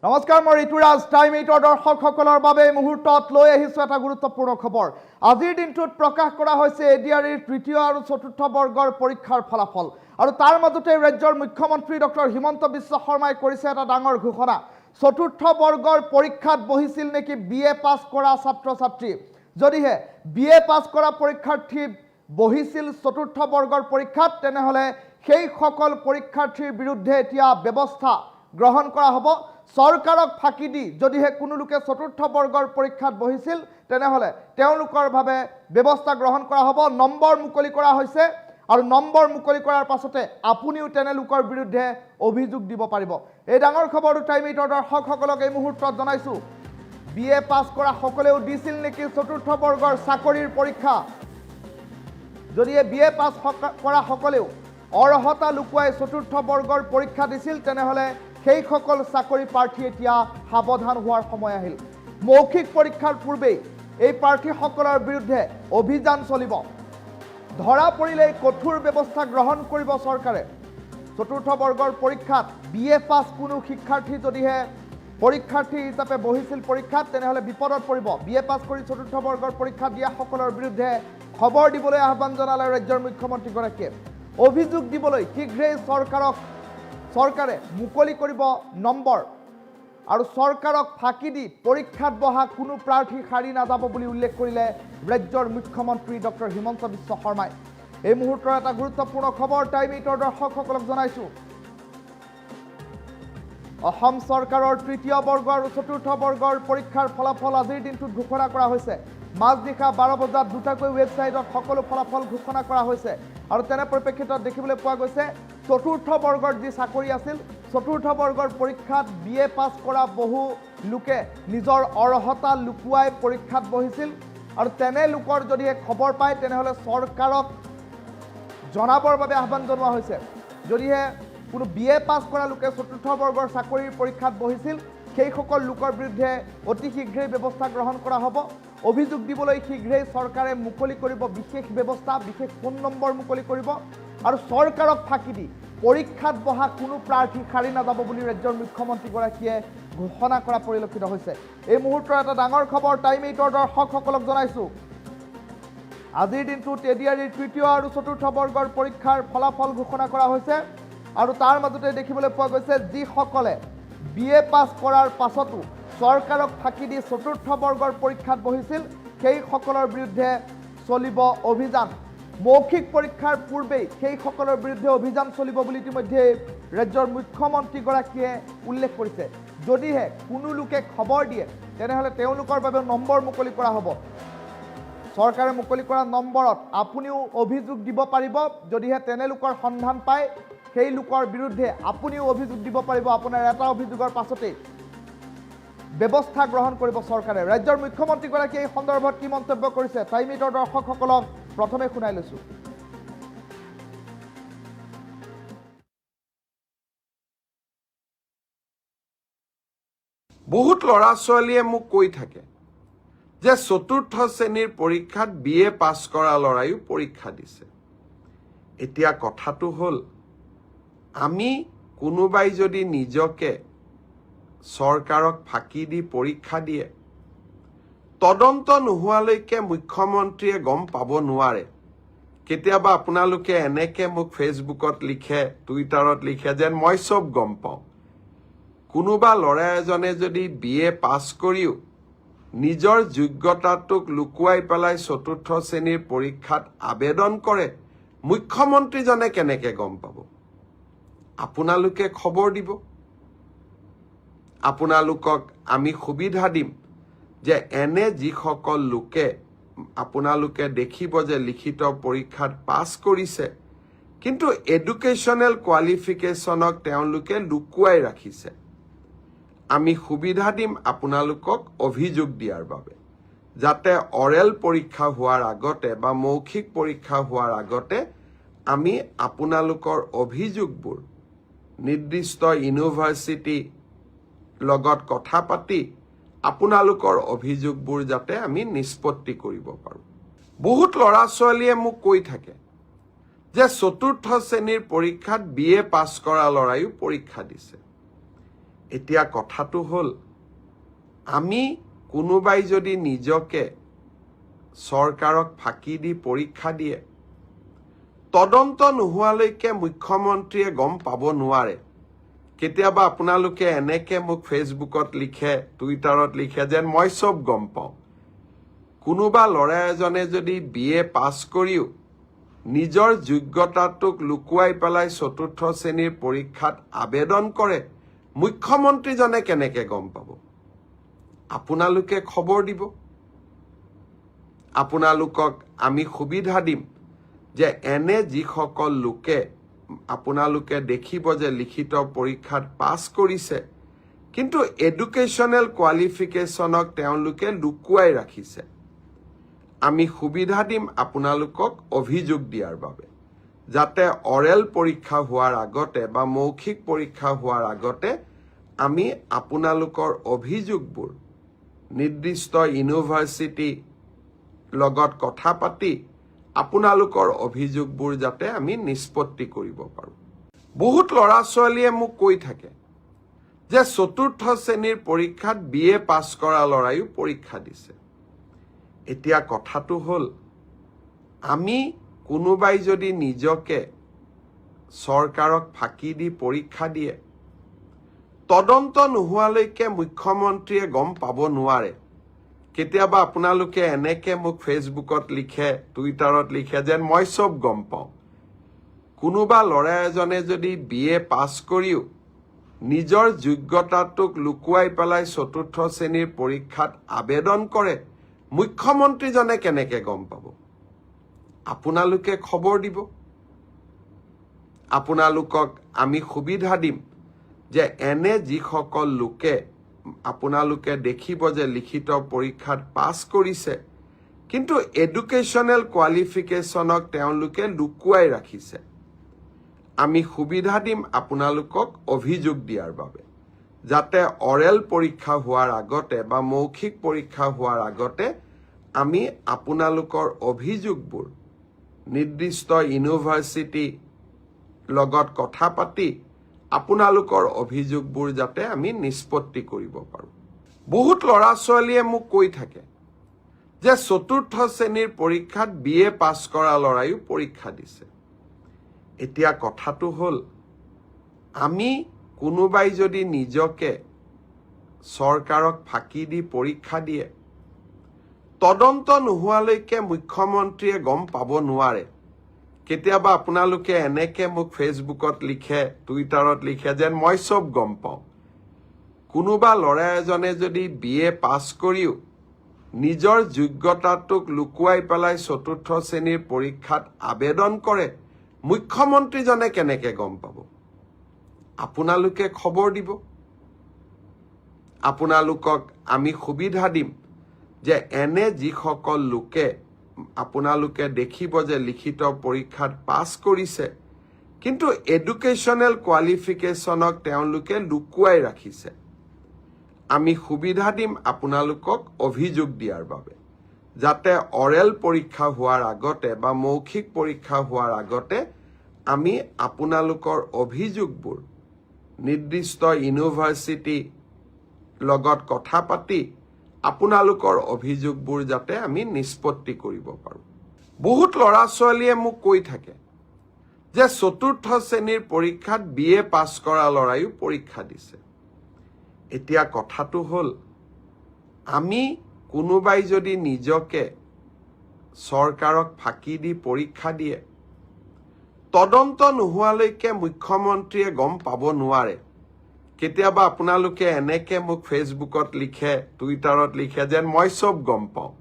নমস্কাৰ, মই ঋতুৰাজ। টাইম 8 দৰ্শকসকলৰ বাবে মুহূৰ্তত লৈ আহিছোঁ এটা গুৰুত্বপূৰ্ণ খবৰ। আজিৰ দিনটোত প্ৰকাশ কৰা হৈছে এডিআৰইৰ তৃতীয় আৰু চতুৰ্থ বৰ্গৰ পৰীক্ষাৰ ফলাফল। আৰু তাৰ মাজতে ৰাজ্যৰ মুখ্যমন্ত্ৰী ডক্টৰ হিমন্ত বিশ্ব শৰ্মাই কৰিছে এটা ডাঙৰ ঘোষণা। চতুৰ্থ বৰ্গৰ পৰীক্ষাত বহিছিল নেকি BA পাছ কৰা ছাত্ৰ ছাত্ৰী? যদিহে BA পাছ কৰা পৰীক্ষাৰ্থী বহিছিল চতুৰ্থ বৰ্গৰ পৰীক্ষাত, তেনেহ'লে সেই সকল পৰীক্ষাৰ্থীৰ বিৰুদ্ধে এতিয়া ব্যৱস্থা গ্ৰহণ কৰা হ'ব। চৰকাৰক ফাঁকি দি যদিহে কোনো লোকে চতুৰ্থ বৰ্গৰ পৰীক্ষাত বহিছিল, তেনেহ'লে তেওঁলোকৰ বাবে ব্যৱস্থা গ্ৰহণ কৰা হ'ব। নম্বৰ মুকলি কৰা হৈছে আৰু নম্বৰ মুকলি কৰাৰ পাছতে আপুনিও তেনে লোকৰ বিৰুদ্ধে অভিযোগ দিব পাৰিব। এই ডাঙৰ খবৰটো টাইম 8 দৰ্শকসকলক এই মুহূৰ্তত জনাইছোঁ। BA পাছ কৰা সকলেও দিছিল নেকি চতুৰ্থ বৰ্গৰ চাকৰিৰ পৰীক্ষা? যদিহে BA পাছ কৰা সকলেও অৰ্হতা লুকুৱাই চতুৰ্থ বৰ্গৰ পৰীক্ষা দিছিল, তেনেহ'লে সেই সকল চাকৰি প্ৰাৰ্থী এতিয়া সাৱধান হোৱাৰ সময় আহিল। মৌখিক পৰীক্ষাৰ পূৰ্বেই এই প্ৰাৰ্থীসকলৰ বিৰুদ্ধে অভিযান চলিব। ধৰা পৰিলে কঠোৰ ব্যৱস্থা গ্ৰহণ কৰিব চৰকাৰে। চতুৰ্থ বৰ্গৰ পৰীক্ষাত BA পাছ কোনো শিক্ষাৰ্থী যদিহে পৰীক্ষাৰ্থী হিচাপে বহিছিল পৰীক্ষাত, তেনেহ'লে বিপদত পৰিব। BA পাছ কৰি চতুৰ্থ বৰ্গৰ পৰীক্ষা দিয়াসকলৰ বিৰুদ্ধে খবৰ দিবলৈ আহ্বান জনালে ৰাজ্যৰ মুখ্যমন্ত্ৰীগৰাকীয়ে। অভিযোগ দিবলৈ শীঘ্ৰেই চৰকাৰে মুকলি কৰিব নম্বৰ, আৰু চৰকাৰক ফাঁকি দি পৰীক্ষাত বহা কোনো প্ৰাৰ্থী সাৰি নাযাব বুলি উল্লেখ কৰিলে ৰাজ্যৰ মুখ্যমন্ত্ৰী ডক্টৰ হিমন্ত বিশ্ব শৰ্মাই। এই মুহূৰ্তৰ এটা গুৰুত্বপূৰ্ণ খবৰ টাইম 8 দৰ্শকসকলক জনাইছোঁ। অসম চৰকাৰৰ তৃতীয় বৰ্গ আৰু চতুৰ্থ বৰ্গৰ পৰীক্ষাৰ ফলাফল আজিৰ দিনটোত ঘোষণা কৰা হৈছে। মাজনিশা 12 বজাত দুটাকৈ ৱেবছাইটত সকলো ফলাফল ঘোষণা কৰা হৈছে। আৰু তেনে পৰিপ্ৰেক্ষিতত দেখিবলৈ পোৱা গৈছে চতুৰ্থ বৰ্গৰ যি চাকৰি আছিল, চতুৰ্থ বৰ্গৰ পৰীক্ষাত BA পাছ কৰা বহু লোকে নিজৰ অৰ্হতা লুকুৱাই পৰীক্ষাত বহিছিল। আৰু তেনে লোকৰ যদিহে খবৰ পায়, তেনেহ'লে চৰকাৰক জনাবৰ বাবে আহ্বান জনোৱা হৈছে। যদিহে কোনো BA পাছ কৰা লোকে চতুৰ্থ বৰ্গৰ চাকৰিৰ পৰীক্ষাত বহিছিল, সেইসকল লোকৰ বিৰুদ্ধে অতি শীঘ্ৰেই ব্যৱস্থা গ্ৰহণ কৰা হ'ব। অভিযোগ দিবলৈ শীঘ্ৰেই চৰকাৰে মুকলি কৰিব বিশেষ ব্যৱস্থা, বিশেষ ফোন নম্বৰ মুকলি কৰিব। আৰু চৰকাৰক ফাঁকি দি পৰীক্ষাত বহা কোনো প্ৰাৰ্থী সাৰি নাযাব বুলি ৰাজ্যৰ মুখ্যমন্ত্ৰীগৰাকীয়ে ঘোষণা কৰা পৰিলক্ষিত হৈছে। এই মুহূৰ্তৰ এটা ডাঙৰ খবৰ টাইম 8 দৰ্শকসকলক জনাইছোঁ। আজিৰ দিনটোত এডিআৰইৰ তৃতীয় আৰু চতুৰ্থ বৰ্গৰ পৰীক্ষাৰ ফলাফল ঘোষণা কৰা হৈছে। আৰু তাৰ মাজতে দেখিবলৈ পোৱা গৈছে যিসকলে BA পাছ কৰাৰ পাছতো চৰকাৰক ফাঁকি দি চতুৰ্থ বৰ্গৰ পৰীক্ষাত বহিছিল, সেইসকলৰ বিৰুদ্ধে চলিব অভিযান। মৌখিক পৰীক্ষাৰ পূৰ্বেই সেইসকলৰ বিৰুদ্ধে অভিযান চলিব বুলি ইতিমধ্যে ৰাজ্যৰ মুখ্যমন্ত্ৰীগৰাকীয়ে উল্লেখ কৰিছে। যদিহে কোনো লোকে খবৰ দিয়ে, তেনেহ'লে তেওঁলোকৰ বাবে নম্বৰ মুকলি কৰা হ'ব। চৰকাৰে মুকলি কৰা নম্বৰত আপুনিও অভিযোগ দিব পাৰিব। যদিহে তেনে লোকৰ সন্ধান পায়, সেই লোকৰ বিৰুদ্ধে আপুনিও অভিযোগ দিব পাৰিব। আপোনাৰ এটা অভিযোগৰ পাছতেই ব্যৱস্থা গ্ৰহণ কৰিব চৰকাৰে। ৰাজ্যৰ মুখ্যমন্ত্ৰীগৰাকীয়ে এই সন্দৰ্ভত কি মন্তব্য কৰিছে টাইম 8 দৰ্শকসকলক প্ৰথমে শুনাই লৈছোঁ। বহুত ল'ৰা ছোৱালীয়ে মোক কৈ থাকে যে চতুৰ্থ শ্ৰেণীৰ পৰীক্ষাত BA পাছ কৰা ল'ৰাইও পৰীক্ষা দিছে। এতিয়া কথাটো হ'ল, আমি কোনোবাই যদি নিজকে চৰকাৰক ফাঁকি দি পৰীক্ষা দিয়ে, তদন্ত নোহোৱালৈকে মুখ্যমন্ত্ৰীয়ে গম পাব নোৱাৰে। কেতিয়াবা আপোনালোকে এনেকে মোক ফেচবুকত লিখে, টুইটাৰত লিখে যেন মই চব গম পাওঁ। কোনোবা ল'ৰা এজনে যদি BA পাছ কৰিও নিজৰ যোগ্যতাটোক লুকুৱাই পেলাই চতুৰ্থ শ্ৰেণীৰ পৰীক্ষাত আবেদন কৰে, মুখ্যমন্ত্ৰীজনে কেনেকে গম পাব? আপোনালোকে খবৰ দিব। আপোনালোকক আমি সুবিধা দিম যে এনে যিসকল লোকে আপোনালোকে দেখিব যে লিখিত পৰীক্ষাত পাছ কৰিছে, কিন্তু এডুকেশ্যনেল কোৱালিফিকেশ্যনক তেওঁলোকে লুকুৱাই ৰাখিছে, আমি সুবিধা দিম আপোনালোকক অভিযোগ দিয়াৰ বাবে, যাতে অৰেল পৰীক্ষা হোৱাৰ আগতে বা মৌখিক পৰীক্ষা হোৱাৰ আগতে আমি আপোনালোকৰ অভিযোগবোৰ নিৰ্দিষ্ট ইউনিভাৰ্চিটি লগত কথা পাতি আপোনালোকৰ অভিযোগবোৰ যাতে আমি নিষ্পত্তি কৰিব পাৰোঁ। বহুত ল'ৰা ছোৱালীয়ে মোক কৈ থাকে যে চতুৰ্থ শ্ৰেণীৰ পৰীক্ষাত BA পাছ কৰা ল'ৰাইও পৰীক্ষা দিছে। এতিয়া কথাটো হ'ল আমি কোনোবাই যদি নিজকে চৰকাৰক ফাঁকি দি পৰীক্ষা দিয়ে তদন্ত নোহোৱালৈকে মুখ্যমন্ত্ৰীয়ে গম পাব নোৱাৰে। কেতিয়াবা আপোনালোকে এনেকে মোক ফেচবুকত লিখে, টুইটাৰত লিখে যেন মই চব গম পাওঁ। কোনোবা ল'ৰা এজনে যদি BA পাছ কৰিও নিজৰ যোগ্যতাটোক লুকুৱাই পেলাই ৪ৰ্থ শ্ৰেণীৰ পৰীক্ষাত আবেদন কৰে, মুখ্যমন্ত্ৰীজনে কেনেকে গম পাব? আপোনালোকে খবৰ দিব। আপোনালোকক আমি সুবিধা দিম যে এনে যিসকল লোকে আপোনালোকে দেখিব যে লিখিত পৰীক্ষাত পাছ কৰিছে কিন্তু এডুকেশ্যনেল কোৱালিফিকেশ্যনক তেওঁলোকে লুকুৱাই ৰাখিছে, আমি সুবিধা দিম আপোনালোকক অভিযোগ দিয়াৰ বাবে, যাতে অৰেল পৰীক্ষা হোৱাৰ আগতে বা মৌখিক পৰীক্ষা হোৱাৰ আগতে আমি আপোনালোকৰ অভিযোগবোৰ নিৰ্দিষ্ট ইউনিভাৰ্চিটি লগত কথা পাতি আপোনালোকৰ অভিযোগবোৰ যাতে আমি নিষ্পত্তি কৰিব পাৰোঁ। বহুত ল'ৰা ছোৱালীয়ে মোক কৈ থাকে যে ৪ৰ্থ শ্ৰেণীৰ পৰীক্ষাত BA পাছ কৰা ল'ৰাইও পৰীক্ষা দিছে। এতিয়া কথাটো হ'ল আমি কোনোবাই যদি নিজকে চৰকাৰক ফাঁকি দি পৰীক্ষা দিয়ে তদন্ত নোহোৱালৈকে মুখ্যমন্ত্ৰীয়ে গম পাব নোৱাৰে। কেতিয়াবা আপোনালোকে এনেকে মোক ফেচবুকত লিখে, টুইটাৰত লিখে যেন মই চব গম পাওঁ। কোনোবা ল'ৰা এজনে যদি BA পাছ কৰিও নিজৰ যোগ্যতাটোক লুকুৱাই পেলাই ৪ৰ্থ শ্ৰেণীৰ পৰীক্ষাত আবেদন কৰে, মুখ্যমন্ত্ৰীজনে কেনেকে গম পাব? আপোনালোকে খবৰ দিব। আপোনালোকক আমি সুবিধা দিম যে এনে যিসকল লোকে আপোনালোকে দেখিব যে লিখিত পৰীক্ষাত পাছ কৰিছে কিন্তু এডুকেশ্যনেল কোৱালিফিকেশ্যনক তেওঁলোকে লুকুৱাই ৰাখিছে, আমি সুবিধা দিম আপোনালোকক অভিযোগ দিয়াৰ বাবে, যাতে অৰেল পৰীক্ষা হোৱাৰ আগতে বা মৌখিক পৰীক্ষা হোৱাৰ আগতে আমি আপোনালোকৰ অভিযোগবোৰ নিৰ্দিষ্ট ইউনিভাৰ্চিটি লগত কথা পাতি আপোনালোকৰ অভিযোগবোৰ যাতে আমি নিষ্পত্তি কৰিব পাৰোঁ। বহুত ল'ৰা ছোৱালীয়ে মোক কৈ থাকে যে ৪ৰ্থ শ্ৰেণীৰ পৰীক্ষাত BA পাছ কৰা ল'ৰাইও পৰীক্ষা দিছে। এতিয়া কথাটো হ'ল আমি কোনোবাই যদি নিজকে চৰকাৰক ফাঁকি দি পৰীক্ষা দিয়ে তদন্ত নোহোৱালৈকে মুখ্যমন্ত্ৰীয়ে গম পাব নোৱাৰে। কেতিয়াবা আপোনালোকে এনেকে মোক ফেচবুকত লিখে, টুইটাৰত লিখে যেন মই চব গম পাওঁ। কোনোবা ল'ৰা এজনে যদি BA পাছ কৰিও নিজৰ যোগ্যতাটোক লুকুৱাই পেলাই ৪ৰ্থ শ্ৰেণীৰ পৰীক্ষাত আবেদন কৰে, মুখ্যমন্ত্ৰীজনে কেনেকে গম পাব? আপোনালোকে খবৰ দিব। আপোনালোকক আমি সুবিধা দিম যে এনে যিসকল লোকে আপোনালোকে দেখিব যে লিখিত পৰীক্ষাত পাছ কৰিছে কিন্তু এডুকেশ্যনেল কোৱালিফিকেশ্যনক তেওঁলোকে লুকুৱাই ৰাখিছে, আমি সুবিধা দিম আপোনালোকক অভিযোগ দিয়াৰ বাবে, যাতে অৰেল পৰীক্ষা হোৱাৰ আগতে বা মৌখিক পৰীক্ষা হোৱাৰ আগতে আমি আপোনালোকৰ অভিযোগবোৰ নিৰ্দিষ্ট ইউনিভাৰ্চিটি লগত কথা পাতি আপোনালোকৰ অভিযোগবোৰ যাতে আমি নিষ্পত্তি কৰিব পাৰোঁ। বহুত ল'ৰা ছোৱালীয়ে মোক কৈ থাকে যে ৪ৰ্থ শ্ৰেণীৰ পৰীক্ষাত BA পাছ কৰা ল'ৰাইও পৰীক্ষা দিছে। এতিয়া কথাটো হ'ল আমি কোনোবাই যদি নিজকে চৰকাৰক ফাঁকি দি পৰীক্ষা দিয়ে তদন্ত নোহোৱালৈকে মুখ্যমন্ত্ৰীয়ে গম পাব নোৱাৰে। কেতিয়াবা আপোনালোকে এনেকে মোক ফেচবুকত লিখে, টুইটাৰত লিখে যেন মই চব গম পাওঁ।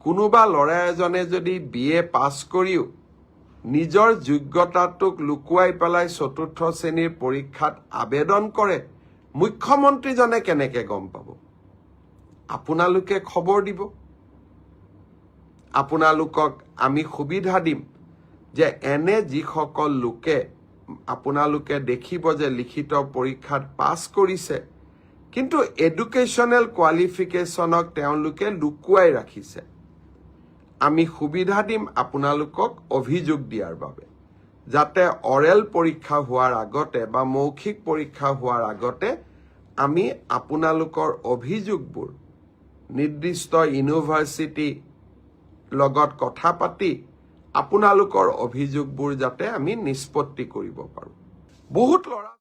কোনোবা ল'ৰা এজনে যদি BA পাছ কৰিও নিজৰ যোগ্যতাটোক লুকুৱাই পেলাই ৪ৰ্থ শ্ৰেণীৰ পৰীক্ষাত আবেদন কৰে, মুখ্যমন্ত্ৰীজনে কেনেকে গম পাব? আপোনালোকে খবৰ দিব। আপোনালোকক আমি সুবিধা দিম যে এনে যিসকল লোকে আপোনালোকে দেখিব যে লিখিত পৰীক্ষাত পাছ কৰিছে কিন্তু এডুকেশ্যনেল কোৱালিফিকেশ্যনক তেওঁলোকে লুকুৱাই ৰাখিছে, আমি সুবিধা দিম আপোনালোকক অভিযোগ দিয়াৰ বাবে, যাতে অৰেল পৰীক্ষা হোৱাৰ আগতে বা মৌখিক পৰীক্ষা হোৱাৰ আগতে আমি আপোনালোকৰ অভিযোগবোৰ নিৰ্দিষ্ট ইউনিভাৰ্চিটি লগত কথা পাতি আপোনালোকৰ অভিযোগবোৰ যাতে আমি নিষ্পত্তি কৰিব পাৰোঁ। বহুত ল'ৰা